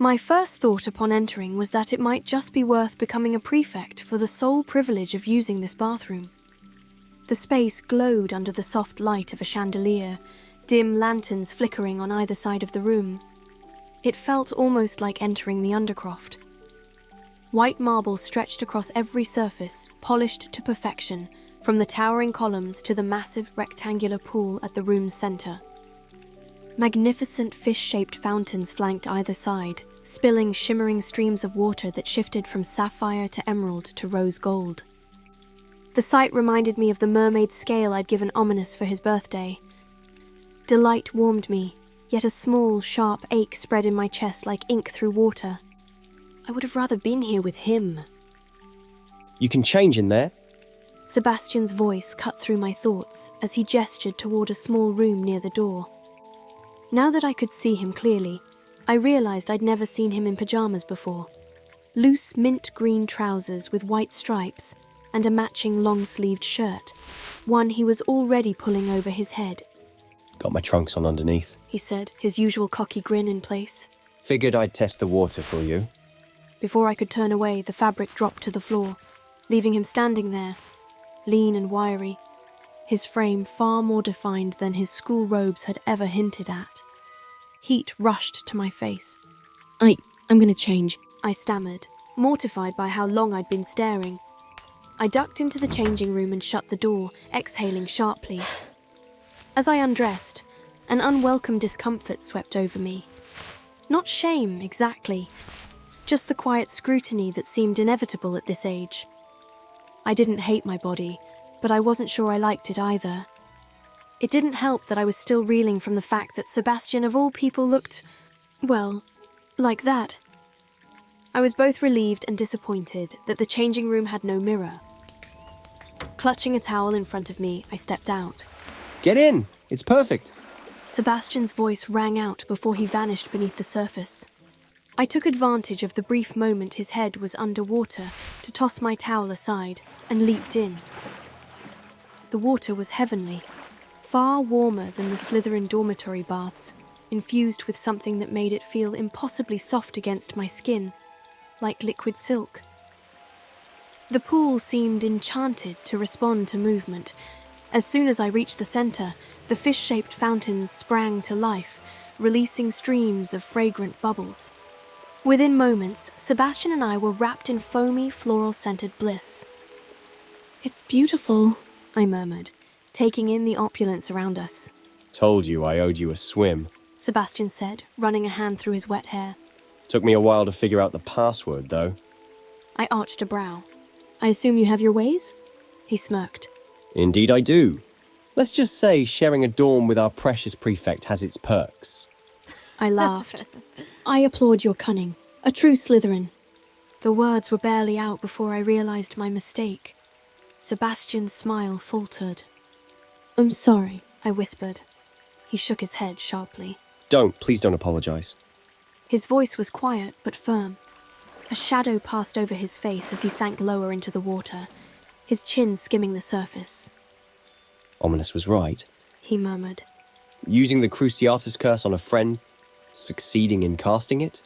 My first thought upon entering was that it might just be worth becoming a prefect for the sole privilege of using this bathroom. The space glowed under the soft light of a chandelier, dim lanterns flickering on either side of the room. It felt almost like entering the Undercroft. White marble stretched across every surface, polished to perfection, from the towering columns to the massive rectangular pool at the room's centre. Magnificent fish-shaped fountains flanked either side, spilling shimmering streams of water that shifted from sapphire to emerald to rose gold. The sight reminded me of the mermaid scale I'd given Ominous for his birthday. Delight warmed me, yet a small, sharp ache spread in my chest like ink through water. I would have rather been here with him. You can change in there. Sebastian's voice cut through my thoughts as he gestured toward a small room near the door. Now that I could see him clearly, I realized I'd never seen him in pajamas before. Loose mint green trousers with white stripes and a matching long-sleeved shirt, one he was already pulling over his head. Got my trunks on underneath, he said, his usual cocky grin in place. Figured I'd test the water for you. Before I could turn away, the fabric dropped to the floor, leaving him standing there, lean and wiry, his frame far more defined than his school robes had ever hinted at. Heat rushed to my face. I'm gonna change, I stammered, mortified by how long I'd been staring. I ducked into the changing room and shut the door, exhaling sharply. As I undressed, an unwelcome discomfort swept over me. Not shame, exactly, just the quiet scrutiny that seemed inevitable at this age. I didn't hate my body, but I wasn't sure I liked it either. It didn't help that I was still reeling from the fact that Sebastian of all people looked, well, like that. I was both relieved and disappointed that the changing room had no mirror. Clutching a towel in front of me, I stepped out. Get in! It's perfect! Sebastian's voice rang out before he vanished beneath the surface. I took advantage of the brief moment his head was underwater to toss my towel aside and leaped in. The water was heavenly, far warmer than the Slytherin dormitory baths, infused with something that made it feel impossibly soft against my skin, like liquid silk. The pool seemed enchanted to respond to movement. As soon as I reached the center, the fish-shaped fountains sprang to life, releasing streams of fragrant bubbles. Within moments, Sebastian and I were wrapped in foamy, floral-scented bliss. "It's beautiful," I murmured, taking in the opulence around us. Told you I owed you a swim. Sebastian said, running a hand through his wet hair. Took me a while to figure out the password, though. I arched a brow. "I assume you have your ways?" He smirked. Indeed I do. Let's just say sharing a dorm with our precious prefect has its perks. I laughed. "I applaud your cunning. A true Slytherin." The words were barely out before I realized my mistake. Sebastian's smile faltered. "I'm sorry," I whispered. He shook his head sharply. Please don't apologize. His voice was quiet but firm. A shadow passed over his face as he sank lower into the water, his chin skimming the surface. Ominous was right. He murmured. Using the Cruciatus curse on a friend, succeeding in casting it?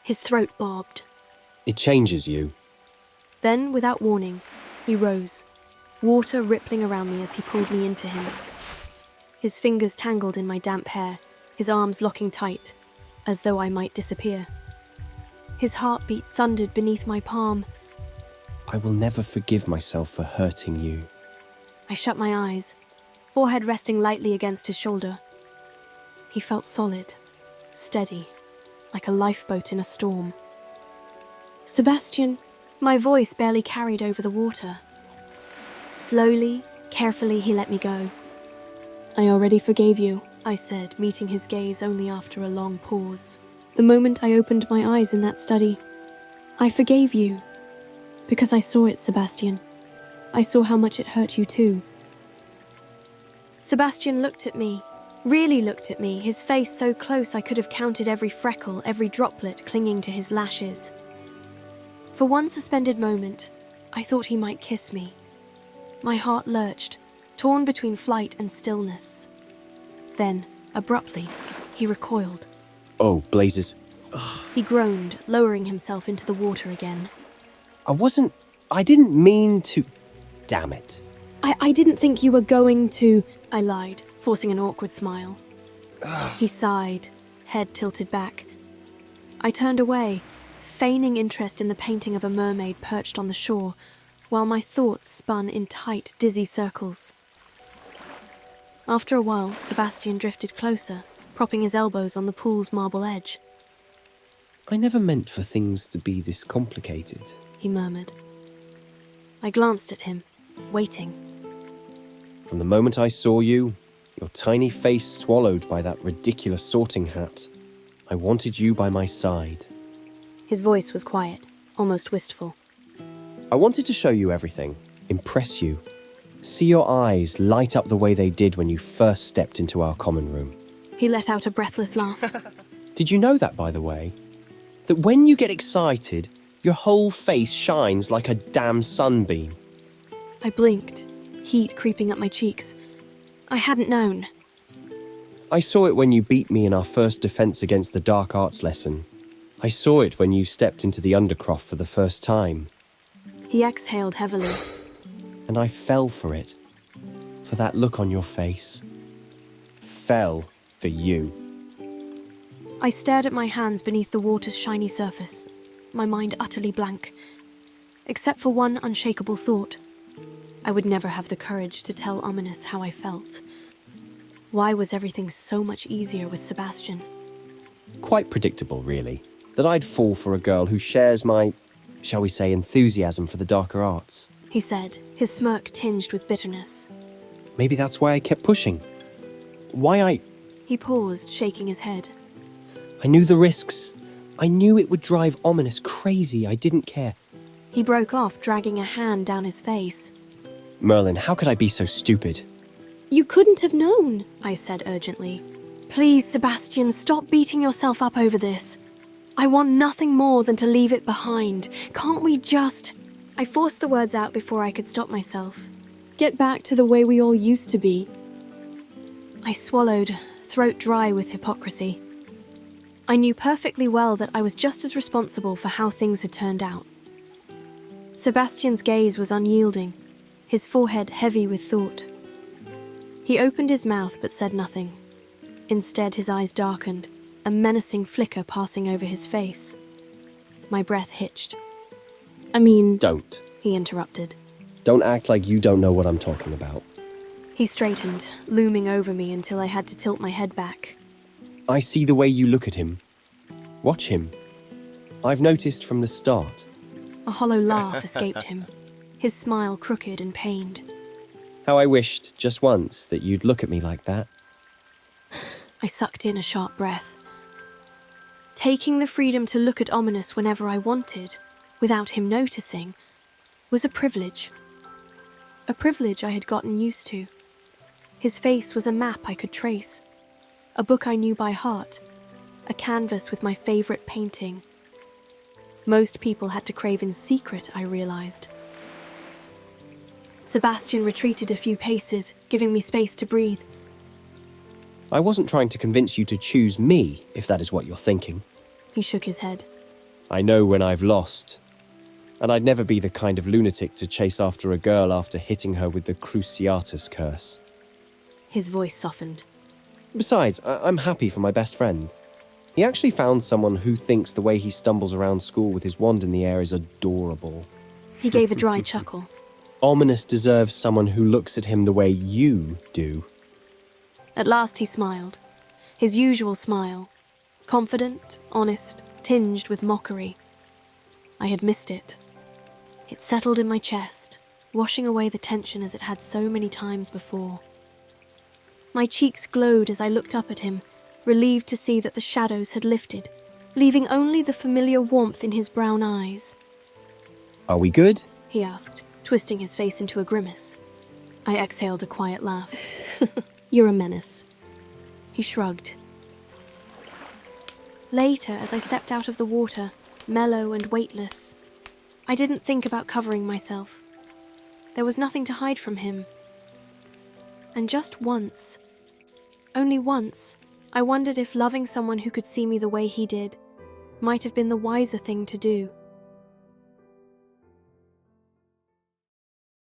His throat bobbed. It changes you. Then, without warning, he rose, water rippling around me as he pulled me into him. His fingers tangled in my damp hair, his arms locking tight, as though I might disappear. His heartbeat thundered beneath my palm. I will never forgive myself for hurting you. I shut my eyes, forehead resting lightly against his shoulder. He felt solid, steady, like a lifeboat in a storm. "Sebastian," my voice barely carried over the water. Slowly, carefully, he let me go. "I already forgave you," I said, meeting his gaze only after a long pause. "The moment I opened my eyes in that study, I forgave you. Because I saw it, Sebastian. I saw how much it hurt you too." Sebastian looked at me, really looked at me, his face so close I could have counted every freckle, every droplet clinging to his lashes. For one suspended moment, I thought he might kiss me. My heart lurched, torn between flight and stillness. Then, abruptly, he recoiled. Oh, blazes. He groaned, lowering himself into the water again. I didn't mean to... Damn it. I didn't think you were going to... I lied, forcing an awkward smile. He sighed, head tilted back. I turned away, feigning interest in the painting of a mermaid perched on the shore, while my thoughts spun in tight, dizzy circles. After a while, Sebastian drifted closer, propping his elbows on the pool's marble edge. I never meant for things to be this complicated, he murmured. I glanced at him, waiting. From the moment I saw you, your tiny face swallowed by that ridiculous sorting hat, I wanted you by my side. His voice was quiet, almost wistful. I wanted to show you everything, impress you, see your eyes light up the way they did when you first stepped into our common room. He let out a breathless laugh. Did you know that, by the way? That when you get excited, your whole face shines like a damn sunbeam. I blinked, heat creeping up my cheeks. I hadn't known. I saw it when you beat me in our first defense against the dark arts lesson. I saw it when you stepped into the Undercroft for the first time. He exhaled heavily. And I fell for it. For that look on your face. Fell for you. I stared at my hands beneath the water's shiny surface, my mind utterly blank. Except for one unshakable thought. I would never have the courage to tell Ominous how I felt. Why was everything so much easier with Sebastian? Quite predictable, really, that I'd fall for a girl who shares my, shall we say, enthusiasm for the darker arts. He said, his smirk tinged with bitterness. Maybe that's why I kept pushing. He paused, shaking his head. I knew the risks. I knew it would drive Ominous crazy. I didn't care. He broke off, dragging a hand down his face. Merlin, how could I be so stupid? You couldn't have known, I said urgently. Please, Sebastian, stop beating yourself up over this. I want nothing more than to leave it behind. Can't we just... I forced the words out before I could stop myself. Get back to the way we all used to be. I swallowed, throat dry with hypocrisy. I knew perfectly well that I was just as responsible for how things had turned out. Sebastian's gaze was unyielding, his forehead heavy with thought. He opened his mouth but said nothing. Instead, his eyes darkened, a menacing flicker passing over his face. My breath hitched. Don't, he interrupted. Don't act like you don't know what I'm talking about. He straightened, looming over me until I had to tilt my head back. I see the way you look at him. Watch him. I've noticed from the start. A hollow laugh escaped him, his smile crooked and pained. How I wished, just once, that you'd look at me like that. I sucked in a sharp breath. Taking the freedom to look at Ominous whenever I wanted, without him noticing, was a privilege. A privilege I had gotten used to. His face was a map I could trace, a book I knew by heart, a canvas with my favourite painting. Most people had to crave in secret, I realised. Sebastian retreated a few paces, giving me space to breathe. I wasn't trying to convince you to choose me, if that is what you're thinking. He shook his head. I know when I've lost. And I'd never be the kind of lunatic to chase after a girl after hitting her with the Cruciatus curse. His voice softened. Besides, I'm happy for my best friend. He actually found someone who thinks the way he stumbles around school with his wand in the air is adorable. He gave a dry chuckle. Ominous deserves someone who looks at him the way you do. At last he smiled. His usual smile. Confident, honest, tinged with mockery. I had missed it. It settled in my chest, washing away the tension as it had so many times before. My cheeks glowed as I looked up at him, relieved to see that the shadows had lifted, leaving only the familiar warmth in his brown eyes. Are we good? He asked, twisting his face into a grimace. I exhaled a quiet laugh. You're a menace. He shrugged. Later, as I stepped out of the water, mellow and weightless, I didn't think about covering myself. There was nothing to hide from him. And just once, only once, I wondered if loving someone who could see me the way he did might have been the wiser thing to do.